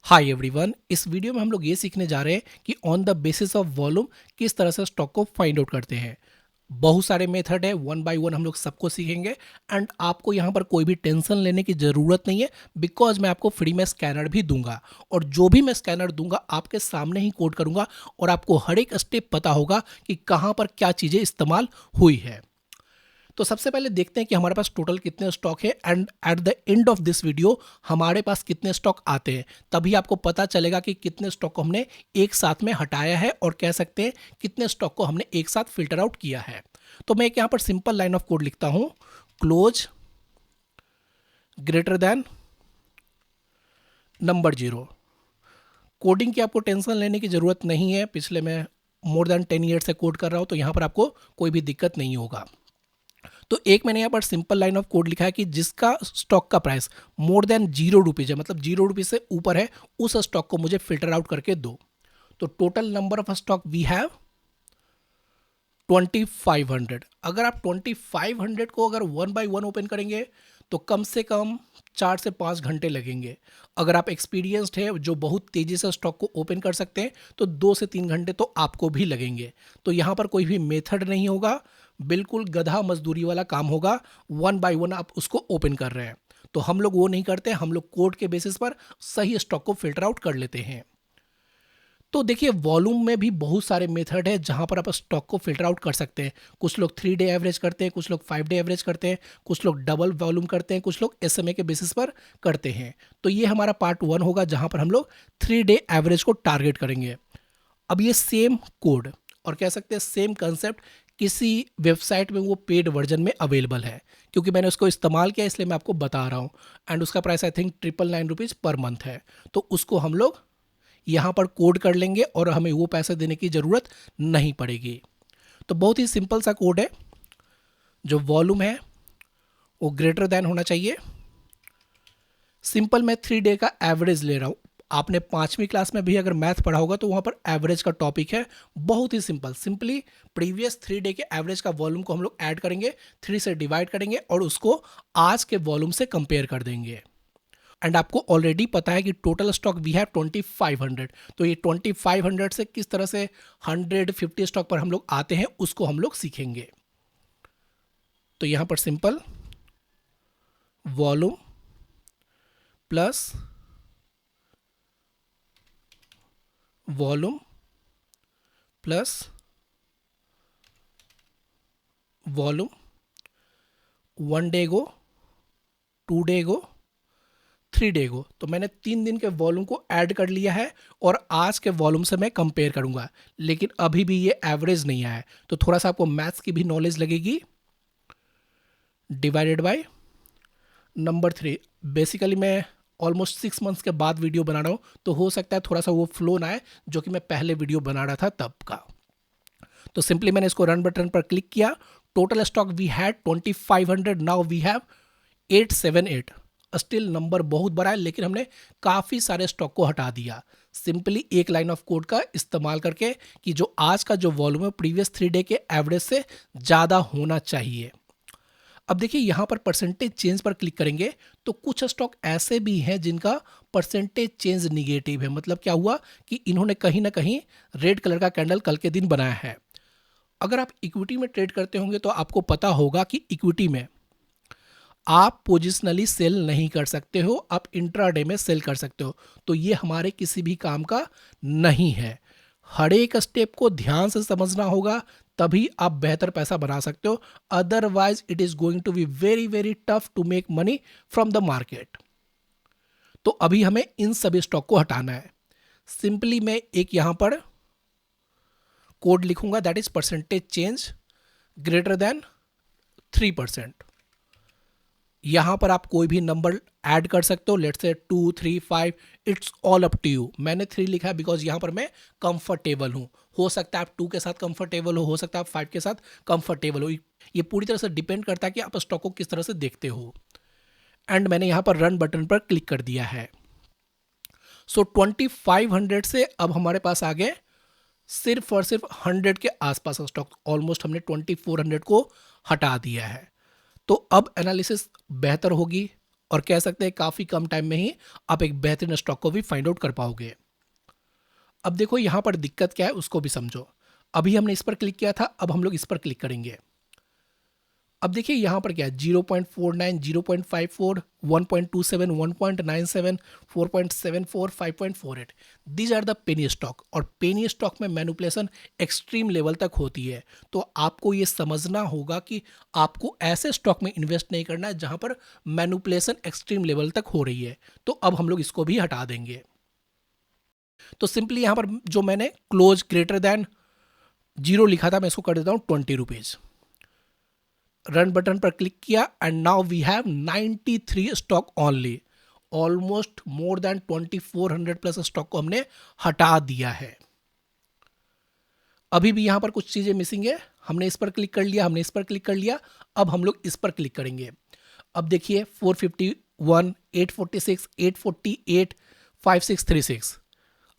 Hi everyone, इस video में हम लोग ये सीखने जा रहे हैं कि on the basis of volume किस तरह से स्टॉक को फाइंड आउट करते हैं। बहुत सारे मेथड है, वन बाय वन हम लोग सबको सीखेंगे एंड आपको यहाँ पर कोई भी टेंशन लेने की ज़रूरत नहीं है बिकॉज मैं आपको फ्री में स्कैनर भी दूंगा और जो भी मैं स्कैनर दूंगा आपके सामने ही कोड करूंगा और आपको हर एक स्टेप पता होगा कि कहाँ पर क्या चीज़ें इस्तेमाल हुई है। तो सबसे पहले देखते हैं कि हमारे पास टोटल कितने स्टॉक है and at the end of this video हमारे पास कितने स्टॉक आते हैं, तभी आपको पता चलेगा कि कितने स्टॉक को हमने एक साथ में हटाया है और कह सकते हैं कितने स्टॉक को हमने एक साथ फिल्टर आउट किया है। तो मैं एक यहाँ पर सिंपल लाइन ऑफ कोड लिखता हूँ, close greater than number 0। Coding की आपको टेंशन लेने की ज़रूरत नहीं है, पिछले मैं मोर देन 10 ईयर से कोड कर रहा हूँ तो यहाँ पर आपको कोई भी दिक्कत नहीं होगा। तो एक मैंने यहाँ पर सिंपल लाइन ऑफ कोड लिखा है कि जिसका स्टॉक का प्राइस मोर देन ₹0 है, मतलब ₹0 से ऊपर है, उस स्टॉक को मुझे फिल्टर आउट करके दो। तो total number of stock we have 2500। अगर आप 2500 को अगर वन बाय वन ओपन करेंगे तो कम से कम 4 से 5 घंटे लगेंगे। अगर आप एक्सपीरियंस्ड है जो बहुत तेज़ी से स्टॉक को ओपन कर सकते हैं तो 2 से 3 घंटे तो आपको भी लगेंगे। तो यहाँ पर कोई भी मेथड नहीं होगा, बिल्कुल गधा मजदूरी वाला काम होगा। वन बाय वन आप उसको ओपन कर रहे हैं, तो हम लोग वो नहीं करते, हम लोग कोड के बेसिस पर सही स्टॉक को फिल्टर आउट कर लेते हैं। तो देखिए वॉल्यूम में भी बहुत सारे मेथड है जहां पर आप स्टॉक को फिल्टर आउट कर सकते हैं। कुछ लोग 3 डे एवरेज करते हैं, कुछ लोग 5 डे एवरेज करते हैं, कुछ लोग डबल वॉल्यूम करते हैं, कुछ लोग एसएमए के बेसिस पर करते हैं। तो ये हमारा पार्ट 1 होगा जहां पर हम लोग 3 डे एवरेज को टारगेट करेंगे। अब ये सेम कोड और कह सकते हैं सेम कंसेप्ट किसी वेबसाइट में वो पेड वर्जन में अवेलेबल है, क्योंकि मैंने उसको इस्तेमाल किया इसलिए मैं आपको बता रहा हूँ। एंड उसका price I think ₹999 per month है। तो उसको हम लोग यहाँ पर कोड कर लेंगे और हमें वो पैसे देने की ज़रूरत नहीं पड़ेगी। तो बहुत ही सिंपल सा कोड है, जो वॉल्यूम है वो ग्रेटर देन होना चाहिए। सिंपल मैं 3 डे का एवरेज ले रहा हूँ। आपने 5वीं क्लास में भी अगर मैथ पढ़ा होगा तो वहाँ पर एवरेज का टॉपिक है। बहुत ही सिंपल, सिंपली प्रीवियस 3 डे के एवरेज का वॉल्यूम को हम लोग ऐड करेंगे, 3 से डिवाइड करेंगे और उसको आज के वॉल्यूम से कंपेयर कर देंगे। एंड आपको ऑलरेडी पता है कि टोटल स्टॉक वी हैव 2500। तो ये 2500 से किस तरह से 150 स्टॉक पर हम लोग आते हैं उसको हम लोग सीखेंगे। तो यहां पर simple volume plus volume plus volume, 1 day गो, 2 डे गो, 3 डे गो। तो मैंने 3 दिन के वॉल्यूम को ऐड कर लिया है और आज के वॉल्यूम से मैं कंपेयर करूंगा, लेकिन अभी भी ये एवरेज नहीं आया है। तो थोड़ा सा आपको मैथ्स की भी नॉलेज लगेगी। Divided by number 3। बेसिकली मैं ऑलमोस्ट 6 मंथ्स के बाद वीडियो बना रहा हूँ, तो हो सकता है थोड़ा सा वो फ्लो ना आए जो कि मैं पहले वीडियो बना रहा था तब का। तो सिंपली मैंने इसको रन बटन पर क्लिक किया। Total stock we had 2500, now we have 878। Still number बहुत बड़ा है, लेकिन हमने काफ़ी सारे स्टॉक को हटा दिया सिंपली एक लाइन ऑफ कोड का इस्तेमाल करके कि जो आज का जो वॉल्यूम है प्रीवियस 3 डे के एवरेज से ज़्यादा होना चाहिए। अब देखिए यहाँ पर परसेंटेज चेंज पर क्लिक करेंगे तो कुछ स्टॉक ऐसे भी हैं जिनका परसेंटेज चेंज निगेटिव है। मतलब क्या हुआ कि इन्होंने कहीं ना कहीं रेड कलर का कैंडल कल के दिन बनाया है। अगर आप इक्विटी में ट्रेड करते होंगे तो आपको पता होगा कि इक्विटी में आप पोजिशनली सेल नहीं कर सकते हो, आप इंट्राडे में सेल कर सकते हो। तो ये हमारे किसी भी काम का नहीं है। हर एक स्टेप को ध्यान से समझना होगा, तभी आप बेहतर पैसा बना सकते हो। Otherwise it is going to be very very tough to make money from the market. तो अभी हमें इन सभी स्टॉक को हटाना है। सिंपली मैं एक यहां पर कोड लिखूंगा, that is percentage change greater than 3%। यहां पर आप कोई भी नंबर ऐड कर सकते हो, let's say 2, 3, 5, it's all up to you. मैंने 3 लिखा है बिकॉज यहां पर मैं कंफर्टेबल हूं। हो सकता है आप 2 के साथ कंफर्टेबल हो सकता है आप 5 के साथ कंफर्टेबल हो। ये पूरी तरह से डिपेंड करता है कि आप स्टॉक को किस तरह से देखते हो। एंड मैंने यहां पर रन बटन पर क्लिक कर दिया है। सो 2500 से अब हमारे पास आ गए सिर्फ और सिर्फ 100 के आसपास स्टॉक। ऑलमोस्ट हमने 2400 को हटा दिया है। तो अब एनालिसिस बेहतर होगी, और कह सकते हैं काफ़ी कम टाइम में ही आप एक बेहतरीन स्टॉक को भी फाइंड आउट कर पाओगे। अब देखो यहाँ पर दिक्कत क्या है उसको भी समझो। अभी हमने इस पर क्लिक किया था, अब हम लोग इस पर क्लिक करेंगे। अब देखिए यहाँ पर क्या है, 0.49, 0.54, 1.27, 1.97, 4.74, 5.48, these are the penny stock. और पेनी स्टॉक में मैनिपुलेशन एक्सट्रीम लेवल तक होती है। तो आपको ये समझना होगा कि आपको ऐसे स्टॉक में इन्वेस्ट नहीं करना है जहाँ पर मैनिपुलेशन एक्सट्रीम लेवल तक हो रही है। तो अब हम लोग इसको भी हटा देंगे। तो सिंपली यहाँ पर जो मैंने क्लोज ग्रेटर देन 0 लिखा था, मैं इसको कर देता हूँ 20 रुपीज़। रन बटन पर क्लिक किया and now we have 93 stock only. Almost more than 2400 plus stock को हमने हटा दिया है। अभी भी यहां पर कुछ चीजें मिसिंग है। हमने इस पर क्लिक कर लिया, हमने इस पर क्लिक कर लिया, अब हम लोग इस पर क्लिक करेंगे। अब देखिए 451, 846, 848, 5636,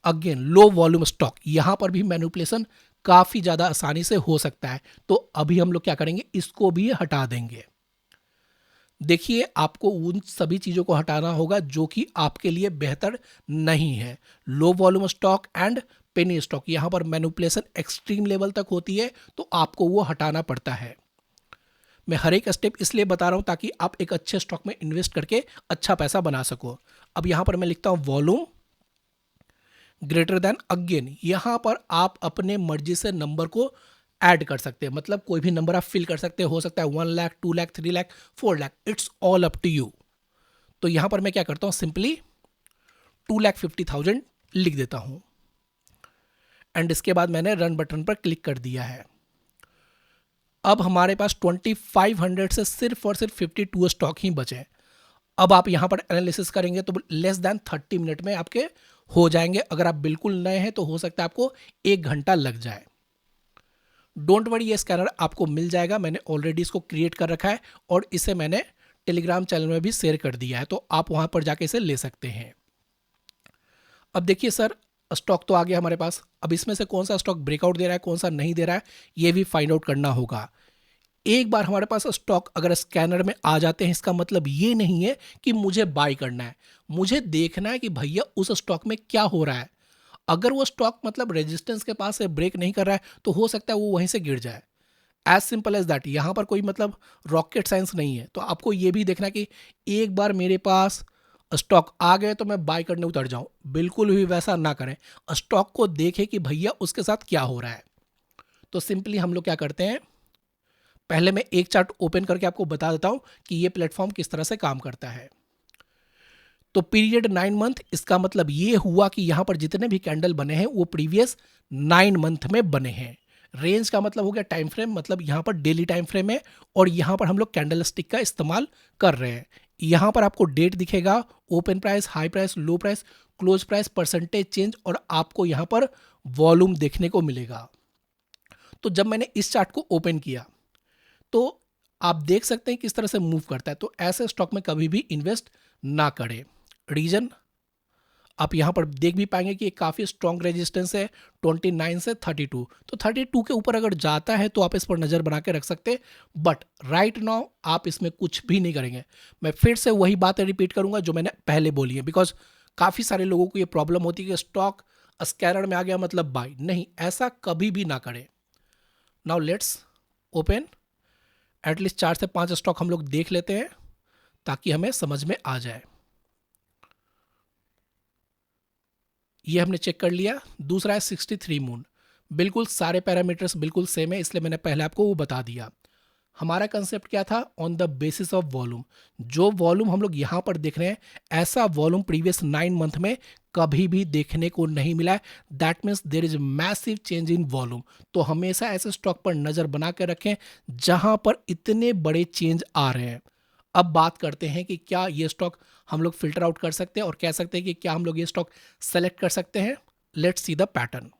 अगेन लो वॉल्यूम स्टॉक। यहां पर भी मैनिपुलेशन काफी ज्यादा आसानी से हो सकता है। तो अभी हम लोग क्या करेंगे, इसको भी हटा देंगे। देखिए आपको उन सभी चीजों को हटाना होगा जो कि आपके लिए बेहतर नहीं है। Low volume stock and penny stock, यहां पर मैनिपुलेशन एक्सट्रीम लेवल तक होती है, तो आपको वो हटाना पड़ता है। मैं हर एक स्टेप इसलिए बता रहा हूं ताकि आप एक अच्छे स्टॉक में इन्वेस्ट करके अच्छा पैसा बना सको। अब यहां पर मैं लिखता हूं वॉल्यूम ग्रेटर देन, अगेन यहां पर आप अपने मर्जी से नंबर को ऐड कर सकते हैं। मतलब कोई भी नंबर आप फिल कर सकते हैं, हो सकता है 1 lakh, 2 lakh, 3 lakh, 4 lakh, it's all up to you. तो यहां पर मैं क्या करता हूं, सिंपली 2,50,000 लिख देता हूं एंड इसके बाद मैंने रन बटन पर क्लिक कर दिया है। अब हमारे पास 2500 से सिर्फ और सिर्फ 52 स्टॉक ही बचे। अब आप यहां पर एनालिसिस करेंगे तो लेस देन 30 मिनट में आपके हो जाएंगे। अगर आप बिल्कुल नए हैं तो हो सकता है आपको 1 घंटा लग जाए। डोंट वरी, ये स्कैनर आपको मिल जाएगा। मैंने ऑलरेडी इसको क्रिएट कर रखा है और इसे मैंने टेलीग्राम चैनल में भी शेयर कर दिया है, तो आप वहां पर जाके इसे ले सकते हैं। अब देखिए सर, स्टॉक तो आ गया हमारे पास। अब इसमें से कौन सा स्टॉक ब्रेकआउट दे रहा है, कौन सा नहीं दे रहा है, ये भी फाइंड आउट करना होगा। एक बार हमारे पास स्टॉक अगर स्कैनर में आ जाते हैं, इसका मतलब ये नहीं है कि मुझे बाय करना है। मुझे देखना है कि भैया उस स्टॉक में क्या हो रहा है। अगर वो स्टॉक मतलब रेजिस्टेंस के पास से ब्रेक नहीं कर रहा है तो हो सकता है वो वहीं से गिर जाए। As simple as that. यहाँ पर कोई मतलब रॉकेट साइंस नहीं है। तो आपको ये भी देखना कि एक बार मेरे पास स्टॉक आ गए तो मैं बाय करने उतर जाऊं, बिल्कुल भी वैसा ना करें। स्टॉक को देखें कि भैया उसके साथ क्या हो रहा है। तो सिंपली हम लोग क्या करते हैं, पहले मैं एक चार्ट ओपन करके आपको बता देता हूं कि ये प्लेटफॉर्म किस तरह से काम करता है। तो पीरियड 9 मंथ, इसका मतलब ये हुआ कि यहां पर जितने भी कैंडल बने हैं वो प्रीवियस 9 मंथ में बने हैं। रेंज का मतलब हो गया टाइम फ्रेम, मतलब यहां पर डेली टाइम फ्रेम है और यहां पर हम लोग कैंडल स्टिक का इस्तेमाल कर रहे हैं। यहां पर आपको डेट दिखेगा, ओपन प्राइस, हाई प्राइस, लो price, close price, percentage change, और आपको यहां पर वॉल्यूम देखने को मिलेगा। तो जब मैंने इस चार्ट को ओपन किया तो आप देख सकते हैं किस तरह से मूव करता है। तो ऐसे स्टॉक में कभी भी इन्वेस्ट ना करें। रीजन आप यहां पर देख भी पाएंगे कि एक काफी स्ट्रॉन्ग रेजिस्टेंस है 29 से 32। तो 32 के ऊपर अगर जाता है तो आप इस पर नजर बना के रख सकते हैं, बट राइट नाउ आप इसमें कुछ भी नहीं करेंगे। मैं फिर से वही बातें रिपीट करूंगा जो मैंने पहले बोली है, बिकॉज काफी सारे लोगों को ये प्रॉब्लम होती है कि स्टॉक स्कैनर में आ गया मतलब बाय। नहीं, ऐसा कभी भी ना करें। नाउ लेट्स ओपन, एटलीस्ट 4 से 5 स्टॉक हम लोग देख लेते हैं ताकि हमें समझ में आ जाए। ये हमने चेक कर लिया। दूसरा है 63 मून, बिल्कुल सारे पैरामीटर्स बिल्कुल सेम है, इसलिए मैंने पहले आपको वो बता दिया। हमारा कंसेप्ट क्या था, on the basis of volume. जो वॉल्यूम हम लोग यहां पर देख रहे हैं, ऐसा वॉल्यूम प्रीवियस 9 मंथ में कभी भी देखने को नहीं मिला है। That means there is massive change in volume. तो हमेशा ऐसे स्टॉक पर नजर बना के रखें जहां पर इतने बड़े चेंज आ रहे हैं। अब बात करते हैं कि क्या ये स्टॉक हम लोग फिल्टर आउट कर सकते हैं और कह सकते हैं कि क्या हम लोग ये स्टॉक सेलेक्ट कर सकते हैं। Let's see the pattern.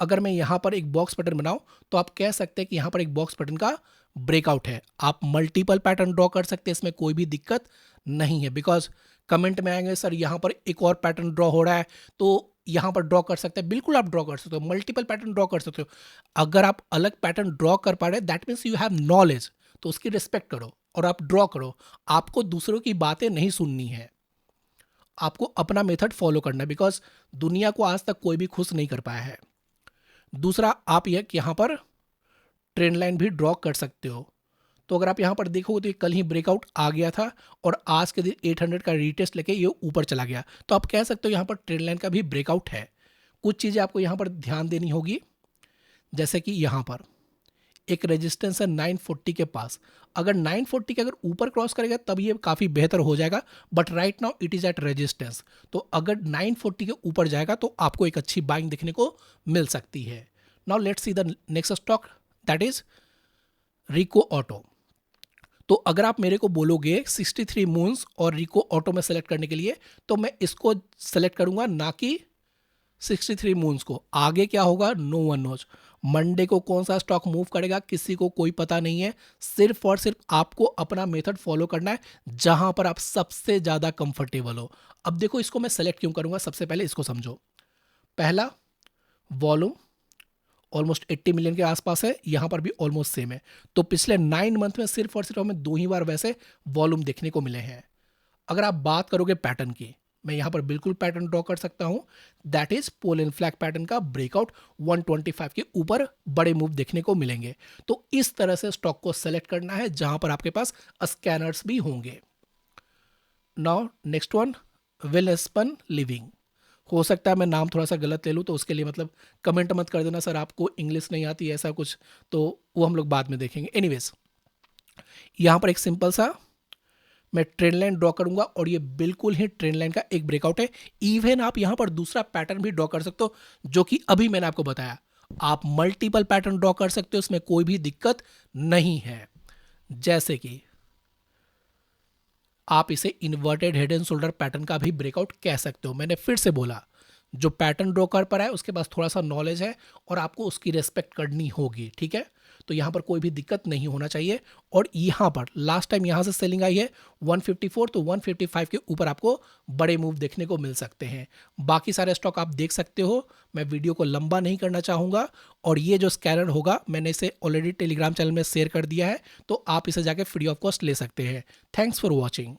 अगर मैं यहां पर एक बॉक्स पैटर्न बनाऊं तो आप कह सकते हैं कि यहां पर एक बॉक्स पैटर्न का ब्रेकआउट है। आप मल्टीपल पैटर्न ड्रॉ कर सकते हैं, इसमें कोई भी दिक्कत नहीं है। बिकॉज कमेंट में आएंगे सर यहां पर एक और पैटर्न ड्रॉ हो रहा है तो यहां पर ड्रॉ कर सकते हैं। बिल्कुल आप ड्रॉ कर सकते हो, मल्टीपल पैटर्न ड्रॉ कर सकते हो। अगर आप अलग पैटर्न ड्रॉ कर पा रहे हैं that means you have knowledge, तो उसकी रिस्पेक्ट करो। और आप ड्रॉ करो। आपको दूसरों की बातें नहीं सुननी है, आपको अपना मेथड फॉलो करना है, बिकॉज दुनिया को आज तक कोई भी खुश नहीं कर पाया है। दूसरा, आप यहाँ पर ट्रेंड लाइन भी ड्रॉ कर सकते हो। तो अगर आप यहाँ पर देखोगे तो ये कल ही ब्रेकआउट आ गया था और आज के दिन 800 का रीटेस्ट लेके ये ऊपर चला गया। तो आप कह सकते हो यहाँ पर ट्रेंड लाइन का भी ब्रेकआउट है। कुछ चीज़ें आपको यहाँ पर ध्यान देनी होगी, जैसे कि यहाँ पर एक रेजिस्टेंस है 940 के पास। अगर 940 के अगर ऊपर क्रॉस करेगा तब ये काफ़ी बेहतर हो जाएगा, but right now it is at resistance. तो अगर 940 के ऊपर जाएगा तो आपको एक अच्छी बाइंग देखने को मिल सकती है। Now let's see the next stock, that is Rico Auto. तो अगर आप मेरे को बोलोगे 63 मून्स और रिको ऑटो में सेलेक्ट करने के लिए, तो मैं इसको सेलेक्ट करूंगा, ना कि 63 मून्स को। आगे क्या होगा नो वन नोज। मंडे को कौन सा स्टॉक मूव करेगा किसी को कोई पता नहीं है। सिर्फ और सिर्फ आपको अपना मेथड फॉलो करना है जहां पर आप सबसे ज्यादा कंफर्टेबल हो। अब देखो इसको मैं सेलेक्ट क्यों करूंगा, सबसे पहले इसको समझो। पहला, वॉल्यूम ऑलमोस्ट 80 मिलियन के आसपास है, यहां पर भी ऑलमोस्ट सेम है। तो पिछले 9 मंथ में सिर्फ और सिर्फ हमें 2 ही बार वैसे वॉल्यूम देखने को मिले हैं। अगर आप बात करोगे पैटर्न की, मैं यहां पर बिल्कुल पैटर्न ड्रॉ कर सकता हूं, that is pole and flag pattern का ब्रेकआउट 125 के ऊपर बड़े मूव देखने को मिलेंगे। तो इस तरह से स्टॉक को सेलेक्ट करना है जहां पर आपके पास स्कैनर्स भी होंगे। Now next one, Welspun living. हो सकता है मैं नाम थोड़ा सा गलत ले लूँ, तो उसके लिए मतलब कमेंट मत कर देना सर आपको इंग्लिश नहीं आती ऐसा कुछ, तो वो हम लोग बाद में देखेंगे। एनीवेज, यहाँ पर एक सिंपल सा मैं ट्रेंड लाइन ड्रॉ करूंगा और ये बिल्कुल ही ट्रेंड लाइन का एक ब्रेकआउट है। इवन आप यहाँ पर दूसरा पैटर्न भी ड्रॉ कर सकते हो, जो कि अभी मैंने आपको बताया। आप मल्टीपल पैटर्न ड्रॉ कर सकते हो, इसमें कोई भी दिक्कत नहीं है। जैसे कि आप इसे inverted head and shoulder pattern का भी ब्रेकआउट कह सकते हो। मैंने फिर से बोला, जो पैटर्न ड्रॉ कर पर है उसके पास थोड़ा सा नॉलेज है और आपको उसकी रेस्पेक्ट करनी होगी, ठीक है। तो यहाँ पर कोई भी दिक्कत नहीं होना चाहिए। और यहाँ पर लास्ट टाइम यहाँ से सेलिंग आई है 154, तो 155 के ऊपर आपको बड़े मूव देखने को मिल सकते हैं। बाकी सारे स्टॉक आप देख सकते हो, मैं वीडियो को लंबा नहीं करना चाहूँगा। और ये जो स्कैनर होगा मैंने इसे ऑलरेडी टेलीग्राम चैनल में शेयर कर दिया है, तो आप इसे जाके फ्री ऑफ कॉस्ट ले सकते हैं। Thanks for watching.